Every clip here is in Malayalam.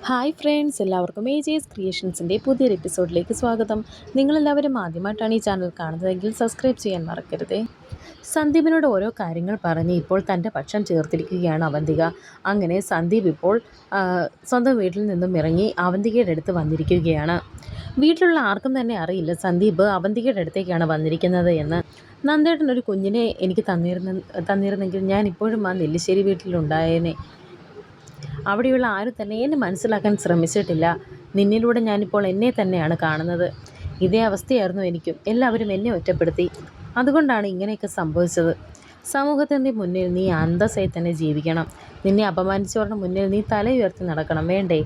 ഹായ് ഫ്രണ്ട്സ്, എല്ലാവർക്കും AJ's ക്രിയേഷൻസിൻ്റെ പുതിയൊരു എപ്പിസോഡിലേക്ക് സ്വാഗതം. നിങ്ങളെല്ലാവരും ആദ്യമായിട്ടാണ് ഈ ചാനൽ കാണുന്നതെങ്കിൽ സബ്സ്ക്രൈബ് ചെയ്യാൻ മറക്കരുതേ. സന്ദീപിനോട് ഓരോ കാര്യങ്ങൾ പറഞ്ഞ് ഇപ്പോൾ തൻ്റെ പക്ഷം ചേർത്തിരിക്കുകയാണ് അവന്തിക. അങ്ങനെ സന്ദീപ് ഇപ്പോൾ സ്വന്തം വീട്ടിൽ നിന്നും ഇറങ്ങി അവന്തികയുടെ അടുത്ത് വന്നിരിക്കുകയാണ്. വീട്ടിലുള്ള ആർക്കും തന്നെ അറിയില്ല സന്ദീപ് അവന്തികയുടെ അടുത്തേക്കാണ് വന്നിരിക്കുന്നത് എന്ന്. നന്ദേട്ടൻ ഒരു കുഞ്ഞിനെ എനിക്ക് തന്നിരുന്നെങ്കിൽ ഞാൻ ഇപ്പോഴും ആ നെല്ലിശ്ശേരി വീട്ടിലുണ്ടായേനെ. അവിടെയുള്ള ആരും തന്നെ എന്നെ മനസ്സിലാക്കാൻ ശ്രമിച്ചിട്ടില്ല. നിന്നിലൂടെ ഞാനിപ്പോൾ എന്നെ തന്നെയാണ് കാണുന്നത്. ഇതേ അവസ്ഥയായിരുന്നു എനിക്കും. എല്ലാവരും എന്നെ ഒറ്റപ്പെടുത്തി. അതുകൊണ്ടാണ് ഇങ്ങനെയൊക്കെ സംഭവിച്ചത്. സമൂഹത്തിൻ്റെ മുന്നിൽ നീ അന്തസ്സായി തന്നെ ജീവിക്കണം. നിന്നെ അപമാനിച്ചവരുടെ മുന്നിൽ നീ തല ഉയർത്തി നടക്കണം, വേണ്ടേ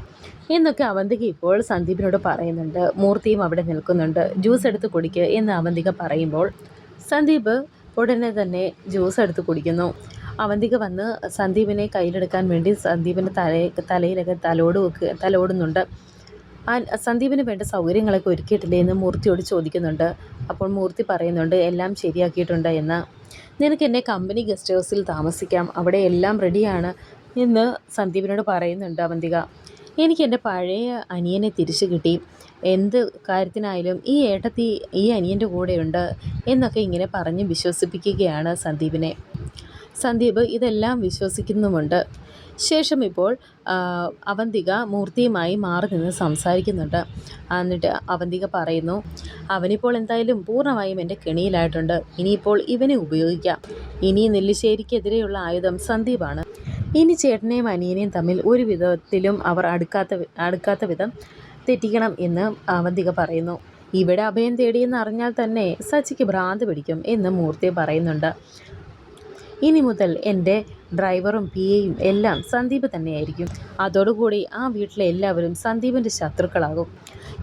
എന്നൊക്കെ അവന്തിക ഇപ്പോൾ സന്ദീപിനോട് പറയുന്നുണ്ട്. മൂർത്തിയും അവിടെ നിൽക്കുന്നുണ്ട്. ജ്യൂസ് എടുത്ത് കുടിക്കുക എന്ന് അവന്തിക പറയുമ്പോൾ സന്ദീപ് ഉടനെ തന്നെ ജ്യൂസ് എടുത്ത് കുടിക്കുന്നു. അവന്തിക വന്ന് സന്ദീപിനെ കയ്യിലെടുക്കാൻ വേണ്ടി സന്ദീപിൻ്റെ തലയിലൊക്കെ തലോടുന്നുണ്ട്. സന്ദീപിന് വേണ്ട സൗകര്യങ്ങളൊക്കെ ഒരുക്കിയിട്ടില്ലേ എന്ന് മൂർത്തിയോട് ചോദിക്കുന്നുണ്ട്. അപ്പോൾ മൂർത്തി പറയുന്നുണ്ട് എല്ലാം ശരിയാക്കിയിട്ടുണ്ട് എന്ന്. നിനക്ക് എന്നെ കമ്പനി ഗസ്റ്റ് ഹൗസിൽ താമസിക്കാം, അവിടെ എല്ലാം റെഡിയാണ് എന്ന് സന്ദീപിനോട് പറയുന്നുണ്ട് അവന്തിക. എനിക്ക് എൻ്റെ പഴയ അനിയനെ തിരിച്ചു കിട്ടി. എന്ത് കാര്യത്തിനായാലും ഈ ഏട്ടത്തി ഈ അനിയൻ്റെ കൂടെയുണ്ട് എന്നൊക്കെ ഇങ്ങനെ പറഞ്ഞ് വിശ്വസിപ്പിക്കുകയാണ് സന്ദീപിനെ. സന്ദീപ് ഇതെല്ലാം വിശ്വസിക്കുന്നുമുണ്ട്. ശേഷം ഇപ്പോൾ അവന്തിക മൂർത്തിയുമായി മാറി നിന്ന് സംസാരിക്കുന്നുണ്ട്. എന്നിട്ട് അവന്തിക പറയുന്നു, അവനിപ്പോൾ എന്തായാലും പൂർണ്ണമായും എൻ്റെ കെണിയിലായിട്ടുണ്ട്. ഇനിയിപ്പോൾ ഇവനെ ഉപയോഗിക്കാം. ഇനി നെല്ലിശ്ശേരിക്കെതിരെയുള്ള ആയുധം സന്ദീപാണ്. ഇനി ചേട്ടനെയും അനിയനെയും തമ്മിൽ ഒരു വിധത്തിലും അവർ അടുക്കാത്ത വിധം തെറ്റിക്കണം എന്ന് അവന്തിക പറയുന്നു. ഇവിടെ അഭയം തേടിയെന്ന് അറിഞ്ഞാൽ തന്നെ സച്ചിക്ക് ഭ്രാന്ത് പിടിക്കും എന്ന് മൂർത്തി പറയുന്നുണ്ട്. ഇനി മുതൽ എൻ്റെ ഡ്രൈവറും PAയും എല്ലാം സന്ദീപ് തന്നെയായിരിക്കും. അതോടുകൂടി ആ വീട്ടിലെ എല്ലാവരും സന്ദീപിൻ്റെ ശത്രുക്കളാകും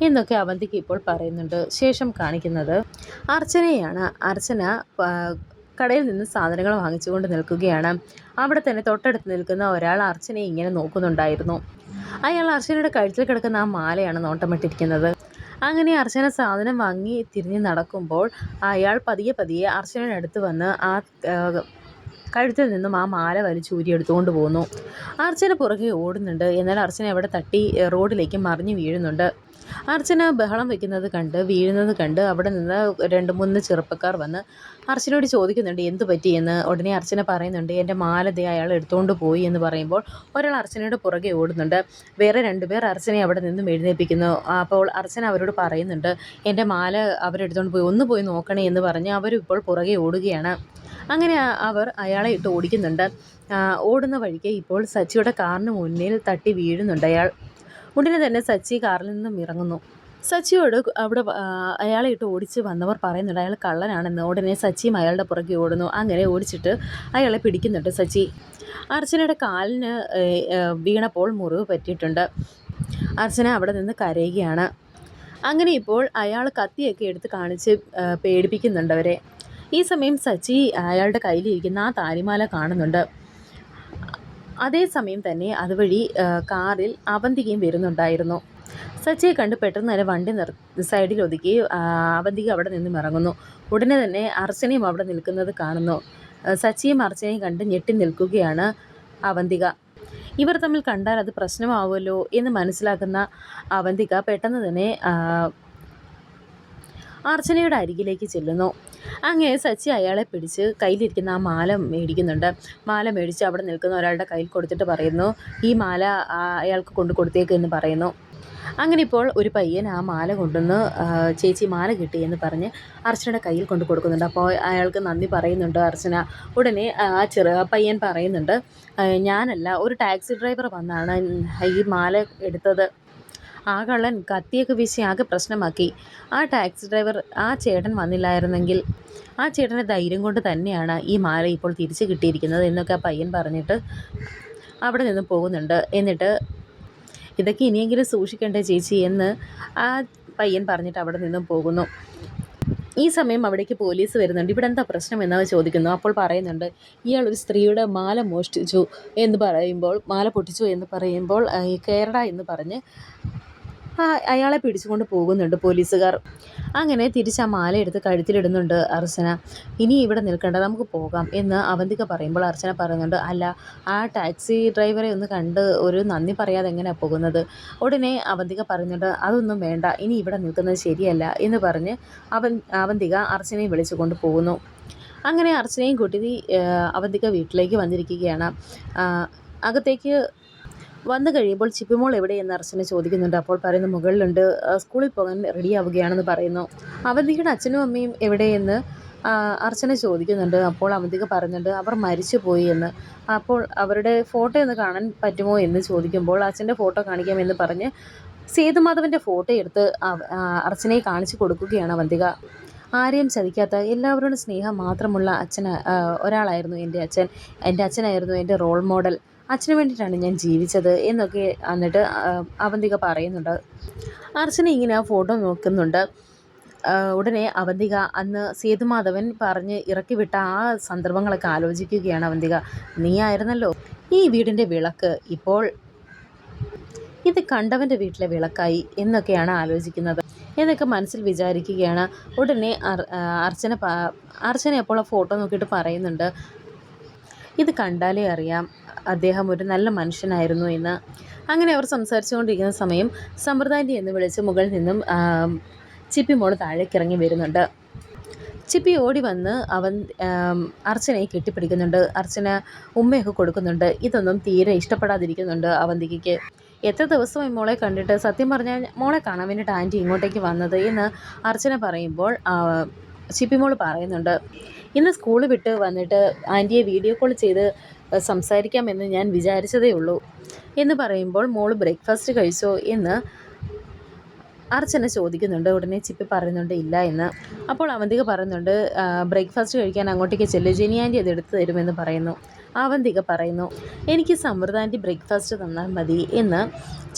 എന്നൊക്കെ അവന്തിക്ക് ഇപ്പോൾ പറയുന്നുണ്ട്. ശേഷം കാണിക്കുന്നത് അർച്ചനയാണ്. അർച്ചന കടയിൽ നിന്ന് സാധനങ്ങൾ വാങ്ങിച്ചുകൊണ്ട് നിൽക്കുകയാണ്. അവിടെ തന്നെ തൊട്ടടുത്ത് നിൽക്കുന്ന ഒരാൾ അർച്ചനയെ ഇങ്ങനെ നോക്കുന്നുണ്ടായിരുന്നു. അയാൾ അർച്ചനയുടെ കഴുത്തിൽ കിടക്കുന്ന ആ മാലയാണ് നോട്ടമിട്ടിരിക്കുന്നത്. അങ്ങനെ അർച്ചന സാധനം വാങ്ങി തിരിഞ്ഞ് നടക്കുമ്പോൾ അയാൾ പതിയെ അർച്ചനയുടെ അടുത്ത് വന്ന് ആ കഴുത്തിൽ നിന്നും ആ മാല വലിച്ചൂരിയെടുത്തുകൊണ്ട് പോകുന്നു. അർച്ചന പുറകെ ഓടുന്നുണ്ട്. എന്നാൽ അർച്ചന അവിടെ തട്ടി റോഡിലേക്ക് മറിഞ്ഞു വീഴുന്നുണ്ട്. അർച്ചന ബഹളം വീഴുന്നത് കണ്ട് അവിടെ നിന്ന് 2-3 ചെറുപ്പക്കാർ വന്ന് അർച്ചനയോട് ചോദിക്കുന്നുണ്ട് എന്തു പറ്റിയെന്ന്. ഉടനെ അർച്ചന പറയുന്നുണ്ട് എൻ്റെ മാല ദേ അയാൾ എടുത്തുകൊണ്ട് പോയി എന്ന് പറയുമ്പോൾ ഒരാൾ അർച്ചനയുടെ പുറകെ ഓടുന്നുണ്ട്. വേറെ 2 പേർ അർച്ചനയെ അവിടെ നിന്നും എഴുന്നേൽപ്പിക്കുന്നു. അപ്പോൾ അർച്ചന അവരോട് പറയുന്നുണ്ട് എൻ്റെ മാല അവരെടുത്തുകൊണ്ട് പോയി, ഒന്ന് പോയി നോക്കണേ എന്ന് പറഞ്ഞ് അവരും ഇപ്പോൾ പുറകെ ഓടുകയാണ്. അങ്ങനെ അവർ അയാളെ ഇട്ട് ഓടിക്കുന്നുണ്ട്. ഓടുന്ന വഴിക്ക് ഇപ്പോൾ സച്ചിയുടെ കാറിന് മുന്നിൽ തട്ടി വീഴുന്നുണ്ട് അയാൾ. ഉടനെ തന്നെ സച്ചി കാറിൽ നിന്നും ഇറങ്ങുന്നു. സച്ചിയോട് അവിടെ അയാളെ ഇട്ട് ഓടിച്ച് വന്നവർ പറയുന്നുണ്ട് അയാൾ കള്ളനാണെന്ന്. ഉടനെ സച്ചിയും അയാളുടെ പുറകെ ഓടുന്നു. അങ്ങനെ ഓടിച്ചിട്ട് അയാളെ പിടിക്കുന്നുണ്ട് സച്ചി. അർച്ചനയുടെ കാലിന് വീണപ്പോൾ മുറിവ് പറ്റിയിട്ടുണ്ട്. അർച്ചന അവിടെ നിന്ന് കരയുകയാണ്. അങ്ങനെ ഇപ്പോൾ അയാൾ കത്തിയൊക്കെ എടുത്ത് കാണിച്ച് പേടിപ്പിക്കുന്നുണ്ട് അവരെ. ഈ സമയം സച്ചി അയാളുടെ കയ്യിലിരിക്കുന്ന ആ താലിമാല കാണുന്നുണ്ട്. അതേസമയം തന്നെ അതുവഴി കാറിൽ അവന്തികയും വരുന്നുണ്ടായിരുന്നു. സച്ചിയെ കണ്ട് പെട്ടെന്ന് തന്നെ വണ്ടി സൈഡിൽ ഒതുക്കി അവന്തിക അവിടെ നിന്നും ഇറങ്ങുന്നു. ഉടനെ തന്നെ അർച്ചനയും അവിടെ നിൽക്കുന്നത് കാണുന്നു. സച്ചിയും അർച്ചനയും കണ്ട് ഞെട്ടി നിൽക്കുകയാണ് അവന്തിക. ഇവർ തമ്മിൽ കണ്ടാൽ അത് പ്രശ്നമാവുമല്ലോ എന്ന് മനസ്സിലാക്കുന്ന അവന്തിക പെട്ടെന്ന് തന്നെ അർച്ചനയുടെ അരികിലേക്ക് ചെല്ലുന്നു. അങ്ങനെ സച്ചി അയാളെ പിടിച്ച് കയ്യിലിരിക്കുന്ന ആ മാല മേടിക്കുന്നുണ്ട്. മാല മേടിച്ച് അവിടെ നിൽക്കുന്ന ഒരാളുടെ കയ്യിൽ കൊടുത്തിട്ട് പറയുന്നു ഈ മാല അയാൾക്ക് കൊടുത്തേക്ക് എന്ന് പറയുന്നു. അങ്ങനെ ഇപ്പോൾ ഒരു പയ്യൻ ആ മാല കൊണ്ടുവന്ന് ചേച്ചി മാല കിട്ടി എന്ന് പറഞ്ഞ് അർച്ചനയുടെ കയ്യിൽ കൊടുക്കുന്നുണ്ട്. അപ്പോൾ അയാൾക്ക് നന്ദി പറയുന്നുണ്ട് അർച്ചന. ഉടനെ ആ പയ്യൻ പറയുന്നുണ്ട് ഞാനല്ല, ഒരു ടാക്സി ഡ്രൈവർ വന്നാണ് ഈ മാല എടുത്തത്. ആ കള്ളൻ കത്തിയൊക്കെ വീശി ആകെ പ്രശ്നമാക്കി. ആ ടാക്സി ഡ്രൈവർ ആ ചേട്ടൻ വന്നില്ലായിരുന്നെങ്കിൽ ആ ചേട്ടൻ്റെ ധൈര്യം കൊണ്ട് തന്നെയാണ് ഈ മാല ഇപ്പോൾ തിരിച്ചു കിട്ടിയിരിക്കുന്നത് എന്നൊക്കെ ആ പയ്യൻ പറഞ്ഞിട്ട് അവിടെ നിന്ന് പോകുന്നുണ്ട്. എന്നിട്ട് ഇതൊക്കെ ഇനിയെങ്കിലും സൂക്ഷിക്കണ്ടേ ചേച്ചി എന്ന് ആ പയ്യൻ പറഞ്ഞിട്ട് അവിടെ നിന്നും പോകുന്നു. ഈ സമയം അവിടേക്ക് പോലീസ് വരുന്നുണ്ട്. ഇവിടെ എന്താ പ്രശ്നം എന്നവർ ചോദിക്കുന്നു. അപ്പോൾ പറയുന്നുണ്ട് ഇയാൾ ഒരു സ്ത്രീയുടെ മാല മാല പൊട്ടിച്ചു എന്ന് പറയുമ്പോൾ കേരള എന്ന് പറഞ്ഞ് അയാളെ പിടിച്ചുകൊണ്ട് പോകുന്നുണ്ട് പോലീസുകാർ. അങ്ങനെ തിരിച്ച് ആ മാല എടുത്ത് കഴുത്തിലിടുന്നുണ്ട് അർച്ചന. ഇനി ഇവിടെ നിൽക്കണ്ട, നമുക്ക് പോകാം എന്ന് അവന്തിക പറയുമ്പോൾ അർച്ചന പറയുന്നുണ്ട്, അല്ല, ആ ടാക്സി ഡ്രൈവറെ ഒന്ന് കണ്ട് ഒരു നന്ദി പറയാതെ എങ്ങനെയാണ് പോകുന്നത്? ഉടനെ അവന്തിക പറയുന്നുണ്ട്, അതൊന്നും വേണ്ട, ഇനി ഇവിടെ നിൽക്കുന്നത് ശരിയല്ല എന്ന് പറഞ്ഞ് അവന്തിക അർച്ചനയെ വിളിച്ചുകൊണ്ട് പോകുന്നു. അങ്ങനെ അർച്ചനയും കൂട്ടി അവന്തിക വീട്ടിലേക്ക് വന്നിരിക്കുകയാണ്. അകത്തേക്ക് വന്നു കഴിയുമ്പോൾ ചിപ്പിമോൾ എവിടെയെന്ന് അർച്ചന ചോദിക്കുന്നുണ്ട്. അപ്പോൾ പറയുന്നു, മുകളിലുണ്ട്, സ്കൂളിൽ പോകാൻ റെഡിയാവുകയാണെന്ന് പറയുന്നു. അവന്തികയുടെ അച്ഛനും അമ്മയും എവിടെയെന്ന് അർച്ചന ചോദിക്കുന്നുണ്ട്. അപ്പോൾ അവന്തിക പറയുന്നുണ്ട്, അവർ മരിച്ചു പോയി എന്ന്. അപ്പോൾ അവരുടെ ഫോട്ടോ ഒന്ന് കാണാൻ പറ്റുമോ എന്ന് ചോദിക്കുമ്പോൾ അച്ഛൻ്റെ ഫോട്ടോ കാണിക്കാമെന്ന് പറഞ്ഞ് സേതുമാധവൻ്റെ ഫോട്ടോ എടുത്ത് അർച്ചനയെ കാണിച്ചു കൊടുക്കുകയാണ് അവന്തിക. ആരെയും ചതിക്കാത്ത, എല്ലാവരോടും സ്നേഹം മാത്രമുള്ള ഒരാളായിരുന്നു എൻ്റെ അച്ഛൻ. എൻ്റെ അച്ഛനായിരുന്നു എൻ്റെ റോൾ മോഡൽ. അച്ഛന് വേണ്ടിയിട്ടാണ് ഞാൻ ജീവിച്ചത് എന്നൊക്കെ എന്നിട്ട് അവന്തിക പറയുന്നുണ്ട്. അർച്ചന ഇങ്ങനെ ആ ഫോട്ടോ നോക്കുന്നുണ്ട്. ഉടനെ അവന്തിക അന്ന് സേതുമാധവൻ പറഞ്ഞ് ഇറക്കി വിട്ട ആ സന്ദർഭങ്ങളൊക്കെ ആലോചിക്കുകയാണ് അവന്തിക. നീ ആയിരുന്നല്ലോ ഈ വീടിൻ്റെ വിളക്ക്, ഇപ്പോൾ ഇത് കണ്ടവൻ്റെ വീട്ടിലെ വിളക്കായി എന്നൊക്കെയാണ് ആലോചിക്കുന്നത് എന്നൊക്കെ മനസ്സിൽ വിചാരിക്കുകയാണ്. ഉടനെ അർച്ചന അപ്പോൾ ആ ഫോട്ടോ നോക്കിയിട്ട് പറയുന്നുണ്ട്, ഇത് കണ്ടാലേ അറിയാം അദ്ദേഹം ഒരു നല്ല മനുഷ്യനായിരുന്നു എന്ന്. അങ്ങനെ അവർ സംസാരിച്ചുകൊണ്ടിരിക്കുന്ന സമയം സമ്പ്രദായൻ്റെ എന്ന് വിളിച്ച് മുകളിൽ നിന്നും ചിപ്പിമോൾ താഴേക്കിറങ്ങി വരുന്നുണ്ട്. ചിപ്പി ഓടി വന്ന് അർച്ചനയെ കെട്ടിപ്പിടിക്കുന്നുണ്ട്. അർച്ചന ഉമ്മയൊക്കെ കൊടുക്കുന്നുണ്ട്. ഇതൊന്നും തീരെ ഇഷ്ടപ്പെടാതിരിക്കുന്നുണ്ട് അവന്തികയ്ക്ക്. എത്ര ദിവസമായി മോളെ കണ്ടിട്ട്, സത്യം പറഞ്ഞാൽ മോളെ കാണാൻ വേണ്ടിയിട്ട് ആൻറ്റി ഇങ്ങോട്ടേക്ക് വന്നത് എന്ന് അർച്ചന പറയുമ്പോൾ ചിപ്പിമോൾ പറയുന്നുണ്ട്, ഇന്ന് സ്കൂൾ വിട്ട് വന്നിട്ട് ആൻറ്റിയെ വീഡിയോ കോൾ ചെയ്ത് സംസാരിക്കാമെന്ന് ഞാൻ വിചാരിച്ചതേ ഉള്ളൂ എന്ന് പറയുമ്പോൾ, മോൾ ബ്രേക്ക്ഫാസ്റ്റ് കഴിച്ചോ എന്ന് അർച്ചന ചോദിക്കുന്നുണ്ട്. ഉടനെ ചിപ്പി പറയുന്നുണ്ട് ഇല്ല എന്ന്. അപ്പോൾ അവന്തിക പറയുന്നുണ്ട്, ബ്രേക്ക്ഫാസ്റ്റ് കഴിക്കാൻ അങ്ങോട്ടേക്ക് ചെല്ലു, ജെനി ആൻറ്റി അത് എടുത്തു തരുമെന്ന് പറയുന്നു. അവന്തിക പറയുന്നു, എനിക്ക് സമൃദ്ധ ആൻറ്റി ബ്രേക്ക്ഫാസ്റ്റ് തന്നാൽ മതി എന്ന്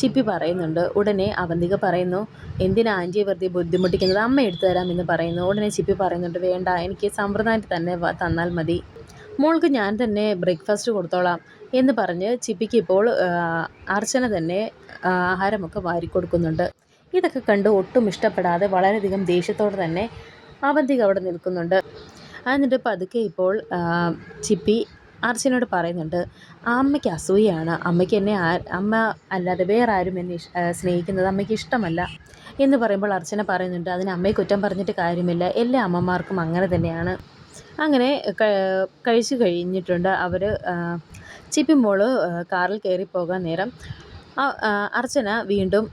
ചിപ്പി പറയുന്നുണ്ട്. ഉടനെ അവന്തിക പറയുന്നു, എന്തിനാ ആൻറ്റിയെ വെറുതെ ബുദ്ധിമുട്ടിക്കുന്നത്, അമ്മ എടുത്തു തരാമെന്ന് പറയുന്നു. ഉടനെ ചിപ്പി പറയുന്നുണ്ട്, വേണ്ട, എനിക്ക് സമൃദ്ധ ആൻറ്റി തന്നെ തന്നാൽ മതി, മോൾക്ക് ഞാൻ തന്നെ ബ്രേക്ക്ഫാസ്റ്റ് കൊടുത്തോളാം എന്ന് പറഞ്ഞ് ചിപ്പിക്ക് ഇപ്പോൾ അർച്ചന തന്നെ ആഹാരമൊക്കെ വാരിക്കൊടുക്കുന്നുണ്ട്. ഇതൊക്കെ കണ്ട് ഒട്ടും ഇഷ്ടപ്പെടാതെ വളരെയധികം ദേഷ്യത്തോടെ തന്നെ അവന്തിക അവിടെ നിൽക്കുന്നുണ്ട്. എന്നിട്ട് പതുക്കെ ഇപ്പോൾ ചിപ്പി അർച്ചനയോട് പറയുന്നുണ്ട്, അമ്മയ്ക്ക് അസൂയാണ്, അമ്മയ്ക്ക് എന്നെ അമ്മ അല്ലാതെ വേറെ ആരും എന്നെ സ്നേഹിക്കുന്നത് അമ്മയ്ക്ക് ഇഷ്ടമല്ല എന്ന് പറയുമ്പോൾ അർച്ചന പറയുന്നുണ്ട്, അതിന് അമ്മയെ കുറ്റം പറഞ്ഞിട്ട് കാര്യമില്ല, എല്ലാ അമ്മമാർക്കും അങ്ങനെ തന്നെയാണ്. അങ്ങനെ കഴിച്ചു കഴിഞ്ഞിട്ടുണ്ട് അവർ. ചിപ്പിമോൾ കാറിൽ കയറി പോകാൻ നേരം അർച്ചന വീണ്ടും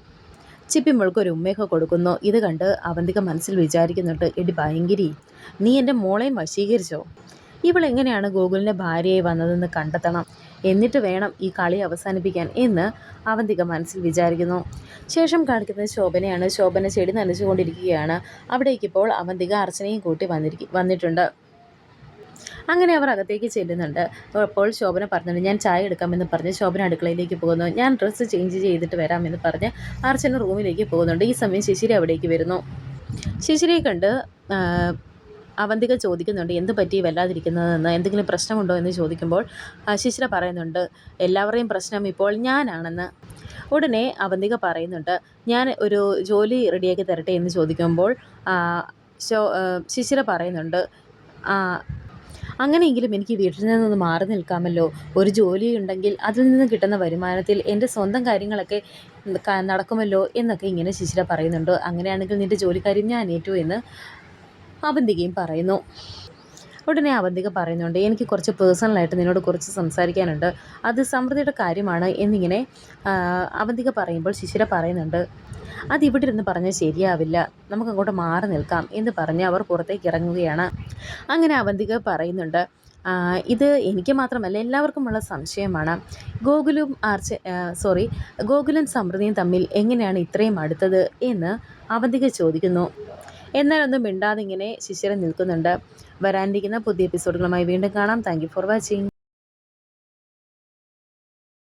ചിപ്പിമോൾക്ക് ഒരു ഉമ്മയൊക്കെ കൊടുക്കുന്നു. ഇത് കണ്ട് അവന്തിക മനസ്സിൽ വിചാരിക്കുന്നുണ്ട്, എടി ഭയങ്കരി, നീ എൻ്റെ മോളെയും വശീകരിച്ചോ? ഇവളെങ്ങനെയാണ് ഗോകുലിൻ്റെ ഭാര്യയായി വന്നതെന്ന് കണ്ടെത്തണം, എന്നിട്ട് വേണം ഈ കളി അവസാനിപ്പിക്കാൻ എന്ന് അവന്തിക മനസ്സിൽ വിചാരിക്കുന്നു. ശേഷം കാണിക്കുന്നത് ശോഭനയാണ്. ശോഭന ചെടി നനച്ചുകൊണ്ടിരിക്കുകയാണ്. അവിടേക്കിപ്പോൾ അവന്തിക അർച്ചനയും കൂട്ടി വന്നിട്ടുണ്ട്. അങ്ങനെ അവർ അകത്തേക്ക് ചെല്ലുന്നുണ്ട്. അപ്പോൾ ശോഭന പറഞ്ഞിട്ടുണ്ട്, ഞാൻ ചായ എടുക്കാമെന്ന് പറഞ്ഞ് ശോഭന അടുക്കളയിലേക്ക് പോകുന്നു. ഞാൻ ഡ്രസ്സ് ചേഞ്ച് ചെയ്തിട്ട് വരാമെന്ന് പറഞ്ഞ് അർച്ചന റൂമിലേക്ക് പോകുന്നുണ്ട്. ഈ സമയം ശിശിര അവിടേക്ക് വരുന്നു. ശിശിരയെ കണ്ട് അവന്തിക ചോദിക്കുന്നുണ്ട്, എന്ത് പറ്റി വല്ലാതിരിക്കുന്നതെന്ന്, എന്തെങ്കിലും പ്രശ്നമുണ്ടോ എന്ന് ചോദിക്കുമ്പോൾ ശിശിര പറയുന്നുണ്ട്, എല്ലാവരുടെയും പ്രശ്നം ഇപ്പോൾ ഞാനാണെന്ന്. ഉടനെ അവന്തിക പറയുന്നുണ്ട്, ഞാൻ ഒരു ജോലി റെഡിയാക്കി തരട്ടെ എന്ന് ചോദിക്കുമ്പോൾ ശിശിര പറയുന്നുണ്ട്, അങ്ങനെയെങ്കിലും എനിക്ക് വീട്ടിൽ നിന്നൊന്ന് മാറി നിൽക്കാമല്ലോ, ഒരു ജോലി ഉണ്ടെങ്കിൽ അതിൽ നിന്ന് കിട്ടുന്ന വരുമാനത്തിൽ എൻ്റെ സ്വന്തം കാര്യങ്ങളൊക്കെ നടക്കുമല്ലോ എന്നൊക്കെ ഇങ്ങനെ ശിശിര പറയുന്നുണ്ട്. അങ്ങനെയാണെങ്കിൽ നിൻ്റെ ജോലിക്കാര്യം ഞാൻ ഏറ്റു എന്ന് അവന്തികയും പറയുന്നു. ഉടനെ അവന്തിക പറയുന്നുണ്ട്, എനിക്ക് കുറച്ച് പേഴ്സണലായിട്ട് നിന്നോട് കുറച്ച് സംസാരിക്കാനുണ്ട്, അത് സമൃദ്ധിയുടെ കാര്യമാണ് എന്നിങ്ങനെ അവന്തിക പറയുമ്പോൾ ശിശിര പറയുന്നുണ്ട്, അതിവിടെ ഇരുന്ന് പറഞ്ഞാൽ ശരിയാവില്ല, നമുക്കങ്ങോട്ട് മാറി നിൽക്കാം എന്ന് പറഞ്ഞ് അവർ പുറത്തേക്ക് ഇറങ്ങുകയാണ്. അങ്ങനെ അവന്തിക പറയുന്നുണ്ട്, ഇത് എനിക്ക് മാത്രമല്ല എല്ലാവർക്കുമുള്ള സംശയമാണ്, ഗോകുലും സമൃദ്ധിയും തമ്മിൽ എങ്ങനെയാണ് ഇത്രയും അടുത്തത് എന്ന് അവന്തിക ചോദിക്കുന്നു. എന്നാലൊന്നും മിണ്ടാതെ ഇങ്ങനെ ശിശിര നിൽക്കുന്നുണ്ട്. വരാനിരിക്കുന്ന പുതിയ എപ്പിസോഡുകളുമായി വീണ്ടും കാണാം. Thank you for watching.